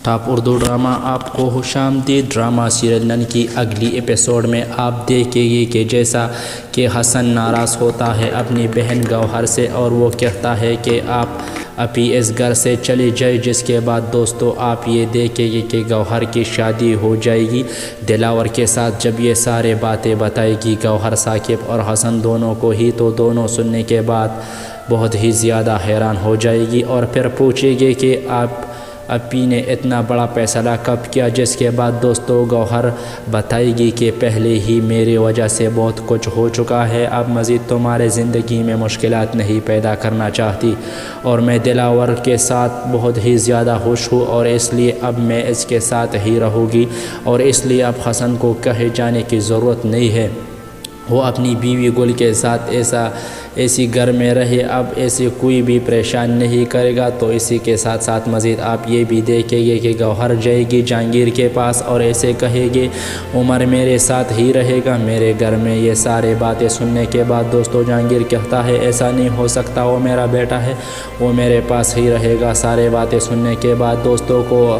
Top Urdu drama آپ کو خوش آمدید۔ ڈرامہ سیریل نن کی اگلی ایپیسوڈ میں آپ دیکھیں گے کہ جیسا کہ حسن ناراض ہوتا ہے اپنی بہن گوہر سے اور وہ کہتا ہے کہ آپ ابھی اس گھر سے چلی جائے، جس کے بعد دوستو آپ یہ دیکھیں گے کہ گوہر کی شادی ہو جائے گی دلاور کے ساتھ۔ جب یہ سارے باتیں بتائے گی گوہر ثاقب اور حسن دونوں کو ہی، تو دونوں سننے کے بعد بہت ہی زیادہ حیران ہو جائے گی اور پھر پوچھے گی کہ آپ اپی نے اتنا بڑا فیصلہ کب کیا، جس کے بعد دوستو گوہر بتائے گی کہ پہلے ہی میری وجہ سے بہت کچھ ہو چکا ہے، اب مزید تمہارے زندگی میں مشکلات نہیں پیدا کرنا چاہتی اور میں دلاور کے ساتھ بہت ہی زیادہ خوش ہوں اور اس لیے اب میں اس کے ساتھ ہی رہوں گی اور اس لیے اب حسن کو کہیں جانے کی ضرورت نہیں ہے، وہ اپنی بیوی گل کے ساتھ ایسی گھر میں رہے، اب ایسے کوئی بھی پریشان نہیں کرے گا۔ تو اسی کے ساتھ ساتھ مزید آپ یہ بھی دیکھیں گے کہ گوہر جائے گی جہانگیر کے پاس اور ایسے کہے گی عمر میرے ساتھ ہی رہے گا میرے گھر میں۔ یہ سارے باتیں سننے کے بعد دوستو جہانگیر کہتا ہے ایسا نہیں ہو سکتا، وہ میرا بیٹا ہے، وہ میرے پاس ہی رہے گا۔ سارے باتیں سننے کے بعد دوستوں کو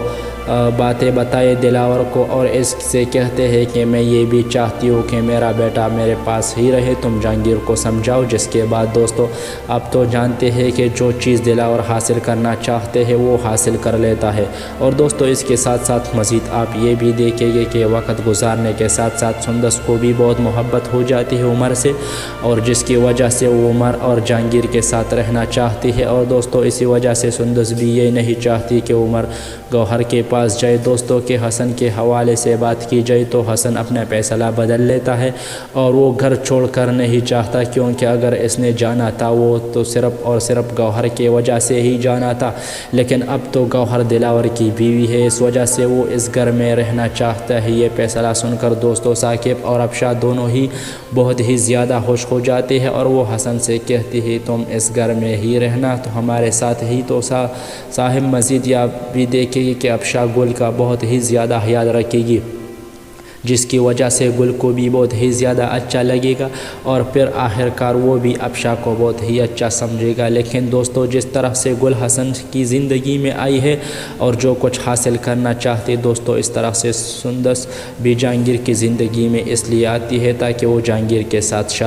باتیں بتائے دلاور کو اور اس سے کہتے ہیں کہ میں یہ بھی چاہتی ہوں کہ میرا بیٹا میرے پاس ہی رہے، تم جہانگیر کو سمجھاؤ۔ جس کے بعد دوستو اب تو جانتے ہیں کہ جو چیز دلاور حاصل کرنا چاہتے ہیں وہ حاصل کر لیتا ہے۔ اور دوستو اس کے ساتھ ساتھ مزید آپ یہ بھی دیکھیں گے کہ وقت گزارنے کے ساتھ ساتھ سندس کو بھی بہت محبت ہو جاتی ہے عمر سے، اور جس کی وجہ سے وہ عمر اور جہانگیر کے ساتھ رہنا چاہتی ہے۔ اور دوستو اسی وجہ سے سندس بھی یہ نہیں چاہتی کہ عمر گوہر کے پاس جائے۔ دوستوں کے حسن کے حوالے سے بات کی جائے تو حسن اپنا فیصلہ بدل لیتا ہے اور وہ گھر چھوڑ کر نہیں چاہتا، کیونکہ اگر اس نے جانا تھا وہ تو صرف اور صرف گوہر کی وجہ سے ہی جانا تھا، لیکن اب تو گوہر دلاور کی بیوی ہے، اس وجہ سے وہ اس گھر میں رہنا چاہتا ہے۔ یہ فیصلہ سن کر دوستو ثاقب اور افشا دونوں ہی بہت ہی زیادہ خوش ہو جاتے ہیں اور وہ حسن سے کہتی ہے تم اس گھر میں ہی رہنا تو ہمارے ساتھ ہی۔ تو صاحب مزید یہ بھی دیکھیں گے کہ افشا گل کا بہت ہی زیادہ خیال رکھے گی، جس کی وجہ سے گل کو بھی بہت ہی زیادہ اچھا لگے گا اور پھر آخر کار وہ بھی افشا کو بہت ہی اچھا سمجھے گا۔ لیکن دوستو جس طرح سے گل حسن کی زندگی میں آئی ہے اور جو کچھ حاصل کرنا چاہتے دوستو، اس طرح سے سندس بھی جہانگیر کی زندگی میں اس لیے آتی ہے تاکہ وہ جہانگیر کے ساتھ شادی